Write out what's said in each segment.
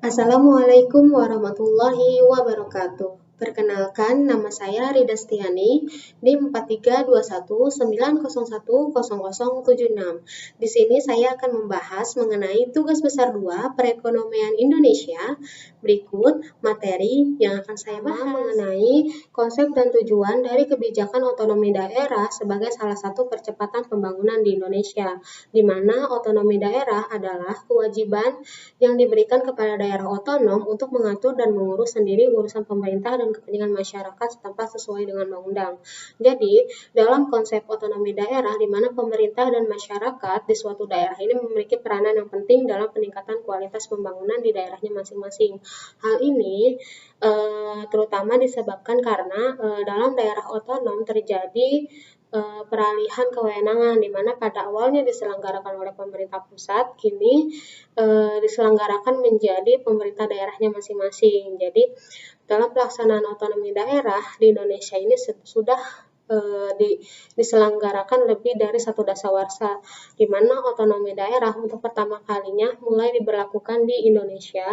Assalamualaikum warahmatullahi wabarakatuh. Perkenalkan, nama saya Rida Stiani, NIM 432190100076. Di sini saya akan membahas mengenai tugas besar 2 perekonomian Indonesia. Berikut materi yang akan saya bahas mengenai konsep dan tujuan dari kebijakan otonomi daerah sebagai salah satu percepatan pembangunan di Indonesia, di mana otonomi daerah adalah kewajiban yang diberikan kepada daerah otonom untuk mengatur dan mengurus sendiri urusan pemerintah dan kepentingan masyarakat tanpa sesuai dengan undang-undang. Jadi, dalam konsep otonomi daerah di mana pemerintah dan masyarakat di suatu daerah ini memiliki peranan yang penting dalam peningkatan kualitas pembangunan di daerahnya masing-masing. Hal ini terutama disebabkan karena dalam daerah otonom terjadi peralihan kewenangan di mana pada awalnya diselenggarakan oleh pemerintah pusat, kini diselenggarakan menjadi pemerintah daerahnya masing-masing. Jadi dalam pelaksanaan otonomi daerah di Indonesia ini sudah diselenggarakan lebih dari satu dasawarsa, di mana otonomi daerah untuk pertama kalinya mulai diberlakukan di Indonesia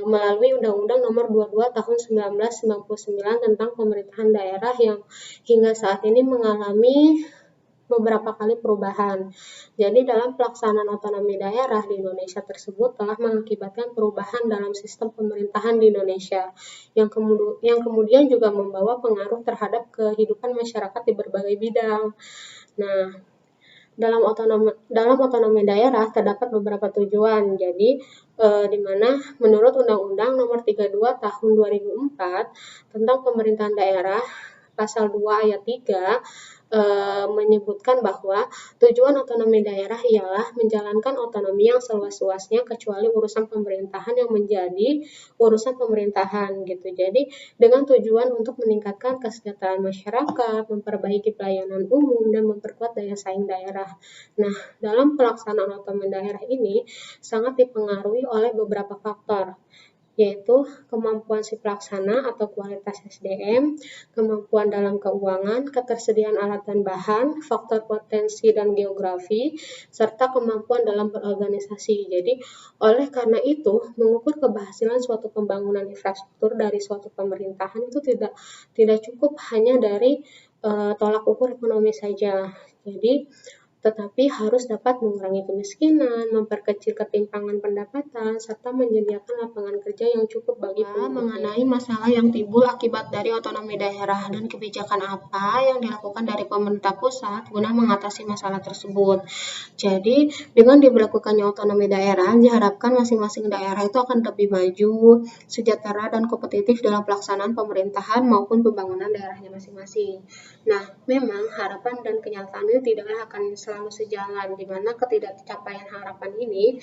melalui Undang-Undang Nomor 22 Tahun 1999 tentang pemerintahan daerah yang hingga saat ini mengalami beberapa kali perubahan. Jadi dalam pelaksanaan otonomi daerah di Indonesia tersebut telah mengakibatkan perubahan dalam sistem pemerintahan di Indonesia yang kemudian juga membawa pengaruh terhadap kehidupan masyarakat di berbagai bidang. Nah, dalam otonomi daerah terdapat beberapa tujuan. Jadi di mana menurut Undang-Undang Nomor 32 Tahun 2004 tentang pemerintahan daerah pasal 2 ayat 3 menyebutkan bahwa tujuan otonomi daerah ialah menjalankan otonomi yang seluas-luasnya kecuali urusan pemerintahan yang menjadi urusan pemerintahan gitu. Jadi dengan tujuan untuk meningkatkan kesejahteraan masyarakat, memperbaiki pelayanan umum dan memperkuat daya saing daerah. Nah, dalam pelaksanaan otonomi daerah ini sangat dipengaruhi oleh beberapa faktor, yaitu kemampuan si pelaksana atau kualitas SDM, kemampuan dalam keuangan, ketersediaan alat dan bahan, faktor potensi dan geografi, serta kemampuan dalam berorganisasi. Jadi, oleh karena itu, mengukur keberhasilan suatu pembangunan infrastruktur dari suatu pemerintahan itu tidak cukup hanya dari tolak ukur ekonomi saja. Jadi, tetapi harus dapat mengurangi kemiskinan, memperkecil ketimpangan pendapatan, serta menyediakan lapangan kerja yang cukup bagi penduduknya. Mengenai masalah yang timbul akibat dari otonomi daerah dan kebijakan apa yang dilakukan dari pemerintah pusat guna mengatasi masalah tersebut. Jadi, dengan diberlakukannya otonomi daerah, diharapkan masing-masing daerah itu akan lebih maju, sejahtera, dan kompetitif dalam pelaksanaan pemerintahan maupun pembangunan daerahnya masing-masing. Nah, memang harapan dan kenyataan ini tidaklah akan selalu sejalan, di mana ketidakcapaian harapan ini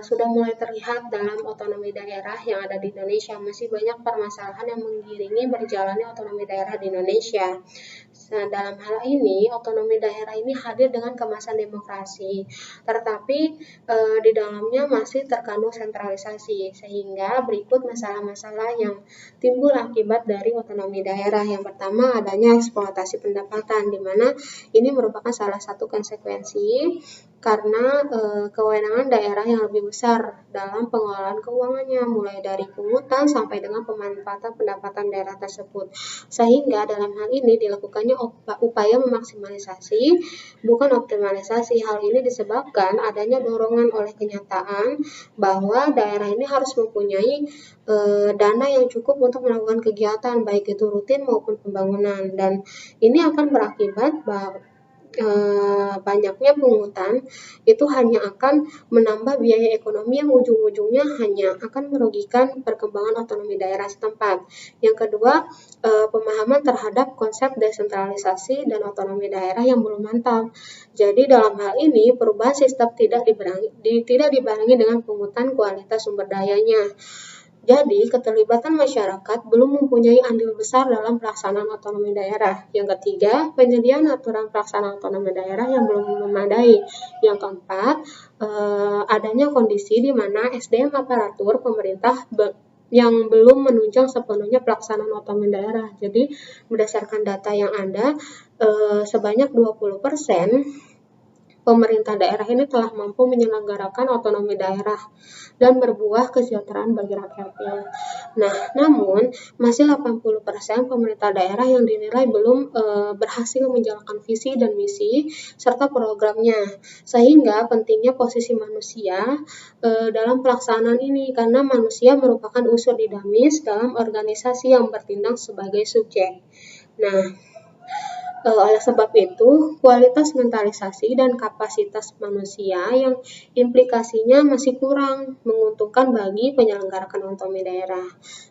sudah mulai terlihat dalam otonomi daerah yang ada di Indonesia. Masih banyak permasalahan yang mengiringi berjalannya otonomi daerah di Indonesia. Nah, dalam hal ini, otonomi daerah ini hadir dengan kemasan demokrasi, tetapi di dalamnya masih terkandung sentralisasi, sehingga berikut masalah-masalah yang timbul akibat dari otonomi daerah. Yang pertama, adanya eksploitasi pendapatan, di mana ini merupakan salah satu konsekuensi karena kewenangan daerah yang lebih besar dalam pengelolaan keuangannya, mulai dari pungutan sampai dengan pemanfaatan pendapatan daerah tersebut. Sehingga dalam hal ini dilakukannya upaya memaksimalisasi, bukan optimalisasi. Hal ini disebabkan adanya dorongan oleh kenyataan bahwa daerah ini harus mempunyai dana yang cukup untuk melakukan kegiatan, baik itu rutin maupun pembangunan. Dan ini akan berakibat bahwa banyaknya pungutan itu hanya akan menambah biaya ekonomi yang ujung-ujungnya hanya akan merugikan perkembangan otonomi daerah setempat. Yang kedua, pemahaman terhadap konsep desentralisasi dan otonomi daerah yang belum mantap. Jadi dalam hal ini perubahan sistem tidak dibarengi dengan pungutan kualitas sumber dayanya. Jadi, keterlibatan masyarakat belum mempunyai andil besar dalam pelaksanaan otonomi daerah. Yang ketiga, penyediaan aturan pelaksanaan otonomi daerah yang belum memadai. Yang keempat, adanya kondisi di mana SDM aparatur pemerintah yang belum menunjang sepenuhnya pelaksanaan otonomi daerah. Jadi, berdasarkan data yang ada, sebanyak 20% pemerintah daerah ini telah mampu menyelenggarakan otonomi daerah dan berbuah kesejahteraan bagi rakyatnya. Nah, namun masih 80% pemerintah daerah yang dinilai belum berhasil menjalankan visi dan misi serta programnya. Sehingga pentingnya posisi manusia dalam pelaksanaan ini karena manusia merupakan unsur dinamis dalam organisasi yang bertindak sebagai subjek. Nah, oleh sebab itu, kualitas mentalisasi dan kapasitas manusia yang implikasinya masih kurang menguntungkan bagi penyelenggarakan otonomi daerah.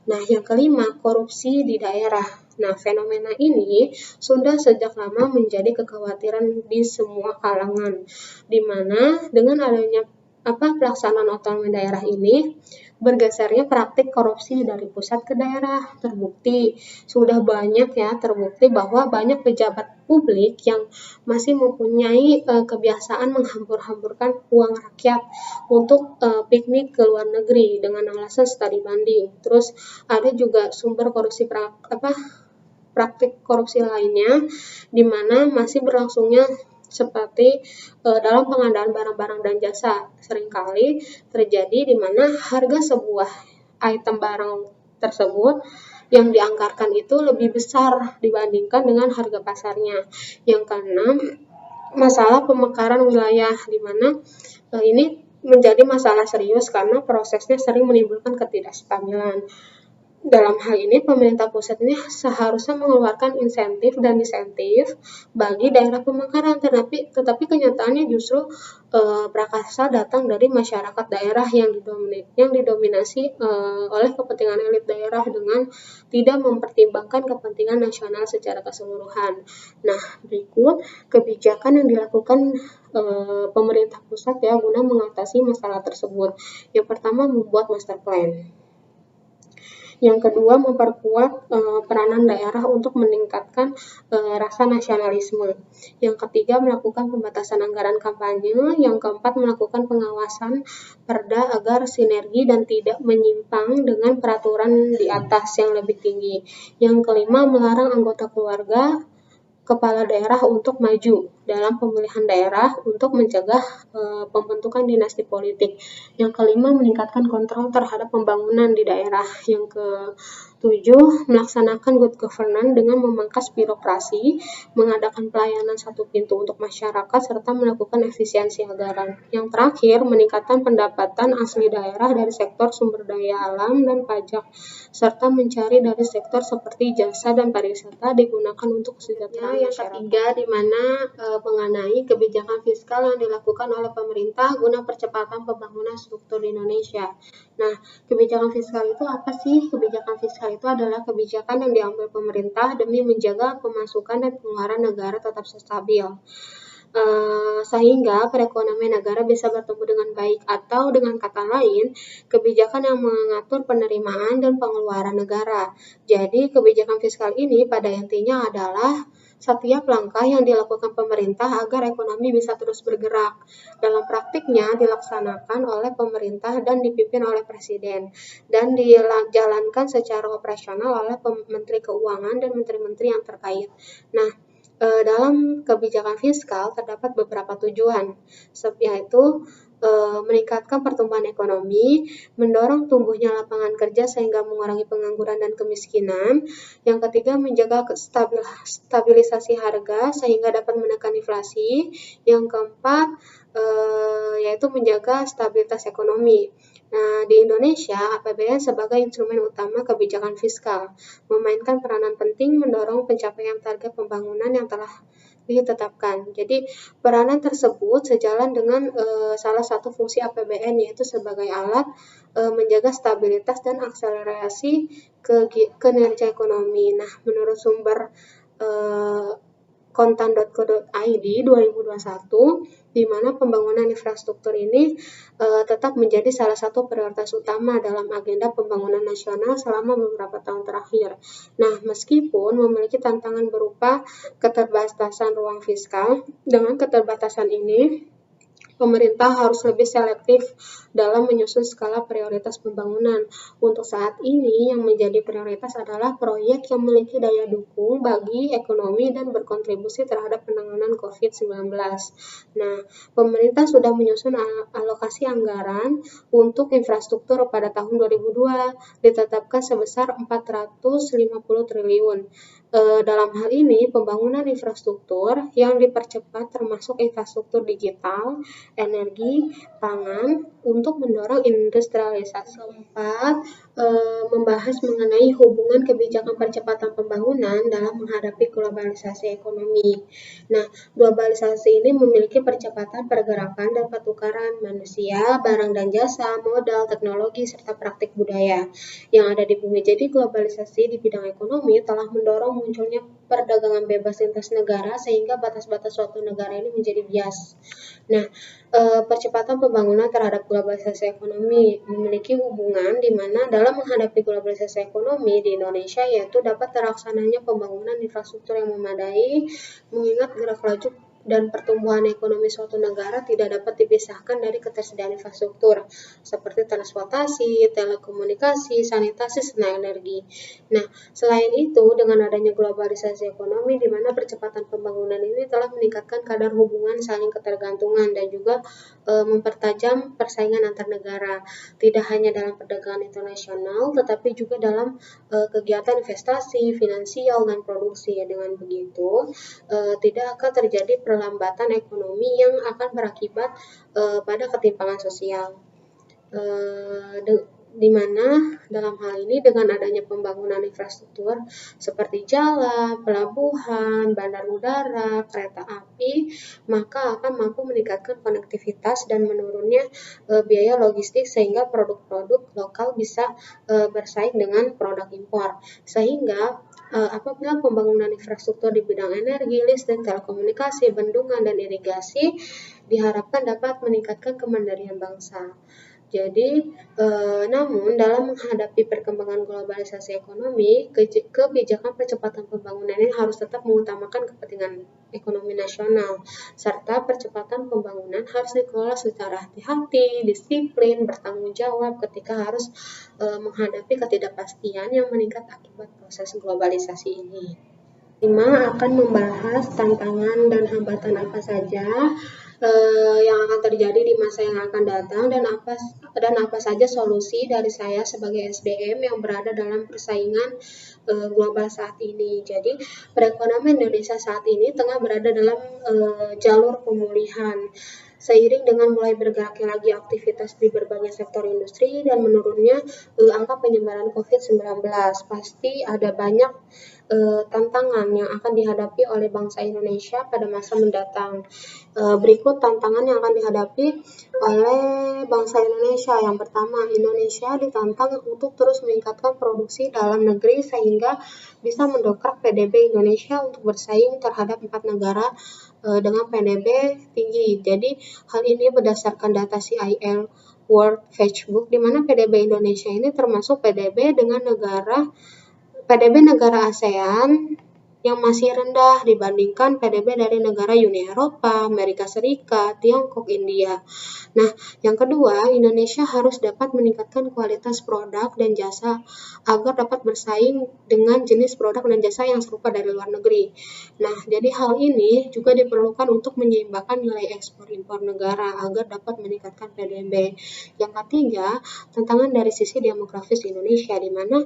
Nah, yang kelima, korupsi di daerah. Nah, fenomena ini sudah sejak lama menjadi kekhawatiran di semua kalangan, di mana dengan adanya pelaksanaan otonomi daerah ini bergesernya praktik korupsi dari pusat ke daerah. Sudah banyak terbukti bahwa banyak pejabat publik yang masih mempunyai kebiasaan menghambur-hamburkan uang rakyat untuk piknik ke luar negeri dengan alasan studi banding. Terus ada juga sumber korupsi praktik korupsi lainnya di mana masih berlangsungnya seperti dalam pengadaan barang-barang dan jasa. Seringkali terjadi di mana harga sebuah item barang tersebut yang dianggarkan itu lebih besar dibandingkan dengan harga pasarnya. Yang keenam, masalah pemekaran wilayah di mana ini menjadi masalah serius karena prosesnya sering menimbulkan ketidakstabilan. Dalam hal ini, pemerintah pusat ini seharusnya mengeluarkan insentif dan disentif bagi daerah pemekaran, tetapi kenyataannya justru prakarsa datang dari masyarakat daerah yang didominasi oleh kepentingan elit daerah dengan tidak mempertimbangkan kepentingan nasional secara keseluruhan. Nah, berikut kebijakan yang dilakukan pemerintah pusat guna mengatasi masalah tersebut. Yang pertama, membuat master plan. Yang kedua, memperkuat peranan daerah untuk meningkatkan rasa nasionalisme. Yang ketiga, melakukan pembatasan anggaran kampanye. Yang keempat, melakukan pengawasan perda agar sinergi dan tidak menyimpang dengan peraturan di atas yang lebih tinggi. Yang kelima, melarang anggota keluarga kepala daerah untuk maju dalam pemilihan daerah untuk mencegah pembentukan dinasti politik. Yang kelima, meningkatkan kontrol terhadap pembangunan di daerah. Yang ketujuh, melaksanakan good governance dengan memangkas birokrasi, mengadakan pelayanan satu pintu untuk masyarakat, serta melakukan efisiensi anggaran. Yang terakhir, meningkatkan pendapatan asli daerah dari sektor sumber daya alam dan pajak, serta mencari dari sektor seperti jasa dan pariwisata digunakan untuk kesejahteraan masyarakat. Yang ketiga, di mana mengenai kebijakan fiskal yang dilakukan oleh pemerintah guna percepatan pembangunan struktur di Indonesia. Nah, kebijakan fiskal itu apa sih? Kebijakan fiskal itu adalah kebijakan yang diambil pemerintah demi menjaga pemasukan dan pengeluaran negara tetap stabil. Sehingga perekonomian negara bisa bertumbuh dengan baik, atau dengan kata lain, kebijakan yang mengatur penerimaan dan pengeluaran negara. Jadi, kebijakan fiskal ini pada intinya adalah setiap langkah yang dilakukan pemerintah agar ekonomi bisa terus bergerak. Dalam praktiknya dilaksanakan oleh pemerintah dan dipimpin oleh presiden, dan dijalankan secara operasional oleh Menteri Keuangan dan menteri-menteri yang terkait. Nah, dalam kebijakan fiskal terdapat beberapa tujuan, yaitu meningkatkan pertumbuhan ekonomi, mendorong tumbuhnya lapangan kerja sehingga mengurangi pengangguran dan kemiskinan. Yang ketiga, menjaga stabilisasi harga sehingga dapat menekan inflasi. Yang keempat, yaitu menjaga stabilitas ekonomi. Nah, di Indonesia, APBN sebagai instrumen utama kebijakan fiskal memainkan peranan penting mendorong pencapaian target pembangunan yang telah ditetapkan. Jadi, peranan tersebut sejalan dengan salah satu fungsi APBN, yaitu sebagai alat menjaga stabilitas dan akselerasi kinerja ekonomi. Nah, menurut sumber kontan.co.id 2021, di mana pembangunan infrastruktur ini tetap menjadi salah satu prioritas utama dalam agenda pembangunan nasional selama beberapa tahun terakhir. Nah, meskipun memiliki tantangan berupa keterbatasan ruang fiskal, dengan keterbatasan ini pemerintah harus lebih selektif dalam menyusun skala prioritas pembangunan. Untuk saat ini yang menjadi prioritas adalah proyek yang memiliki daya dukung bagi ekonomi dan berkontribusi terhadap penanganan COVID-19. Nah, pemerintah sudah menyusun alokasi anggaran untuk infrastruktur pada tahun 2002 ditetapkan sebesar 450 triliun. Dalam hal ini, pembangunan infrastruktur yang dipercepat termasuk infrastruktur digital, energi, pangan, untuk mendorong industrialisasi. Keempat, membahas mengenai hubungan kebijakan percepatan pembangunan dalam menghadapi globalisasi ekonomi. Nah, globalisasi ini memiliki percepatan pergerakan dan pertukaran manusia, barang dan jasa, modal, teknologi, serta praktik budaya yang ada di bumi. Jadi, globalisasi di bidang ekonomi telah mendorong munculnya perdagangan bebas lintas negara sehingga batas-batas suatu negara ini menjadi bias. Nah, percepatan pembangunan terhadap globalisasi ekonomi memiliki hubungan di mana dalam menghadapi globalisasi ekonomi di Indonesia yaitu dapat terlaksananya pembangunan infrastruktur yang memadai, mengingat gerak laju dan pertumbuhan ekonomi suatu negara tidak dapat dipisahkan dari ketersediaan infrastruktur seperti transportasi, telekomunikasi, sanitasi, serta energi. Nah, selain itu, dengan adanya globalisasi ekonomi di mana percepatan pembangunan ini telah meningkatkan kadar hubungan saling ketergantungan dan juga mempertajam persaingan antar negara, tidak hanya dalam perdagangan internasional, tetapi juga dalam kegiatan investasi, finansial, dan produksi. Dengan begitu, tidak akan terjadi perlambatan ekonomi yang akan berakibat pada ketimpangan sosial. Di mana dalam hal ini dengan adanya pembangunan infrastruktur seperti jalan, pelabuhan, bandar udara, kereta api, maka akan mampu meningkatkan konektivitas dan menurunnya biaya logistik sehingga produk-produk lokal bisa bersaing dengan produk impor. Sehingga apabila pembangunan infrastruktur di bidang energi, listrik, telekomunikasi, bendungan, dan irigasi diharapkan dapat meningkatkan kemandirian bangsa. Jadi, namun dalam menghadapi perkembangan globalisasi ekonomi, kebijakan percepatan pembangunan ini harus tetap mengutamakan kepentingan ekonomi nasional, serta percepatan pembangunan harus dikelola secara hati-hati, disiplin, bertanggung jawab ketika harus menghadapi ketidakpastian yang meningkat akibat proses globalisasi ini. 5 akan membahas tantangan dan hambatan apa saja yang akan terjadi di masa yang akan datang dan apa saja solusi dari saya sebagai SDM yang berada dalam persaingan global saat ini. Jadi, perekonomian Indonesia saat ini tengah berada dalam jalur pemulihan. Seiring dengan mulai bergeraknya lagi aktivitas di berbagai sektor industri dan menurunnya angka penyebaran COVID-19, pasti ada banyak tantangan yang akan dihadapi oleh bangsa Indonesia pada masa mendatang. Berikut tantangan yang akan dihadapi oleh bangsa Indonesia. Yang pertama, Indonesia ditantang untuk terus meningkatkan produksi dalam negeri sehingga bisa mendongkrak PDB Indonesia untuk bersaing terhadap 4 negara dengan PDB tinggi. Jadi, hal ini berdasarkan data CIL World Factbook, di mana PDB Indonesia ini termasuk PDB negara ASEAN yang masih rendah dibandingkan PDB dari negara Uni Eropa, Amerika Serikat, Tiongkok, India. Nah, yang kedua, Indonesia harus dapat meningkatkan kualitas produk dan jasa agar dapat bersaing dengan jenis produk dan jasa yang serupa dari luar negeri. Nah, jadi hal ini juga diperlukan untuk menyeimbangkan nilai ekspor impor negara agar dapat meningkatkan PDB. Yang ketiga, tantangan dari sisi demografis Indonesia, di mana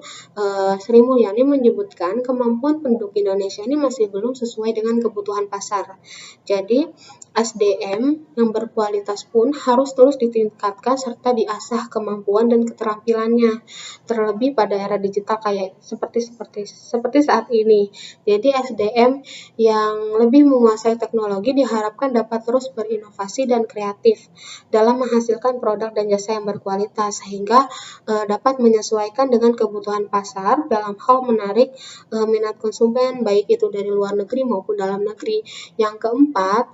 Sri Mulyani menyebutkan kemampuan penduduk Indonesia ini masih belum sesuai dengan kebutuhan pasar. Jadi, SDM yang berkualitas pun harus terus ditingkatkan serta diasah kemampuan dan keterampilannya, terlebih pada era digital kayak seperti saat ini. Jadi, SDM yang lebih menguasai teknologi diharapkan dapat terus berinovasi dan kreatif dalam menghasilkan produk dan jasa yang berkualitas sehingga dapat menyesuaikan dengan kebutuhan pasar dalam hal menarik minat konsumen baik itu dari luar negeri maupun dalam negeri. Yang keempat,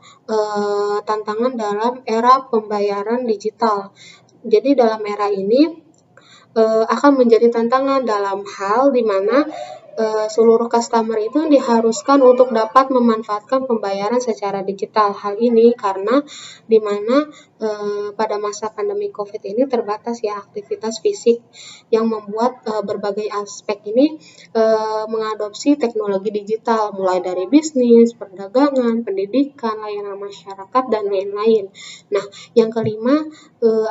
tantangan dalam era pembayaran digital. Jadi dalam era ini akan menjadi tantangan dalam hal di mana seluruh customer itu diharuskan untuk dapat memanfaatkan pembayaran secara digital. Hal ini karena di mana pada masa pandemi COVID ini terbatas ya aktivitas fisik yang membuat berbagai aspek ini mengadopsi teknologi digital mulai dari bisnis, perdagangan, pendidikan, layanan masyarakat dan lain-lain. Nah, yang kelima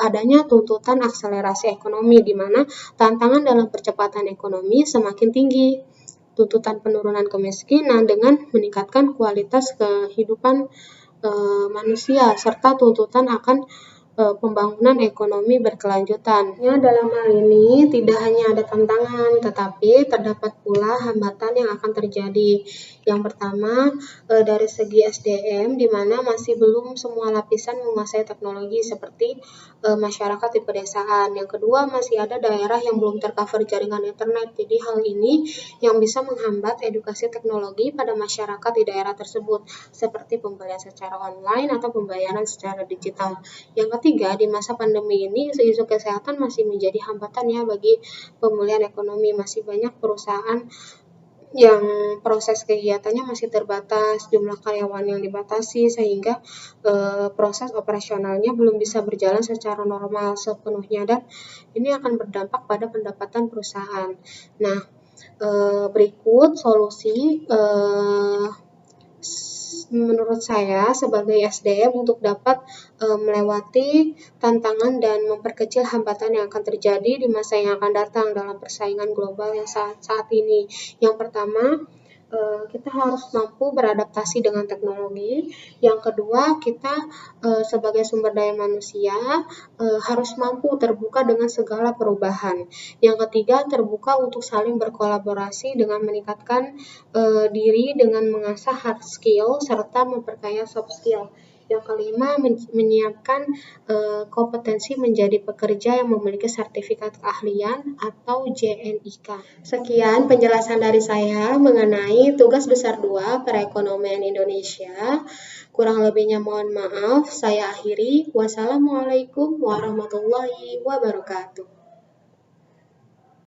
adanya tuntutan akselerasi ekonomi di mana tantangan dalam percepatan ekonomi semakin tinggi. Tuntutan penurunan kemiskinan dengan meningkatkan kualitas kehidupan manusia serta tuntutan akan pembangunan ekonomi berkelanjutan. Ya, dalam hal ini tidak hanya ada tantangan, tetapi terdapat pula hambatan yang akan terjadi. Yang pertama, dari segi SDM, di mana masih belum semua lapisan menguasai teknologi seperti masyarakat di pedesaan. Yang kedua, masih ada daerah yang belum tercover jaringan internet. Jadi hal ini yang bisa menghambat edukasi teknologi pada masyarakat di daerah tersebut, seperti pembelian secara online atau pembayaran secara digital. Yang ketiga, di masa pandemi ini isu kesehatan masih menjadi hambatan ya bagi pemulihan ekonomi. Masih banyak perusahaan yang proses kegiatannya masih terbatas, jumlah karyawan yang dibatasi sehingga proses operasionalnya belum bisa berjalan secara normal sepenuhnya dan ini akan berdampak pada pendapatan perusahaan. Nah, berikut solusi menurut saya sebagai SDM untuk dapat melewati tantangan dan memperkecil hambatan yang akan terjadi di masa yang akan datang dalam persaingan global yang saat ini. Yang pertama, kita harus mampu beradaptasi dengan teknologi. Yang kedua, kita sebagai sumber daya manusia harus mampu terbuka dengan segala perubahan. Yang ketiga, terbuka untuk saling berkolaborasi dengan meningkatkan diri dengan mengasah hard skill serta memperkaya soft skill. Yang kelima, menyiapkan kompetensi menjadi pekerja yang memiliki sertifikat keahlian atau JNIK. Sekian penjelasan dari saya mengenai tugas besar 2 perekonomian Indonesia. Kurang lebihnya mohon maaf. Saya akhiri. Wassalamualaikum warahmatullahi wabarakatuh.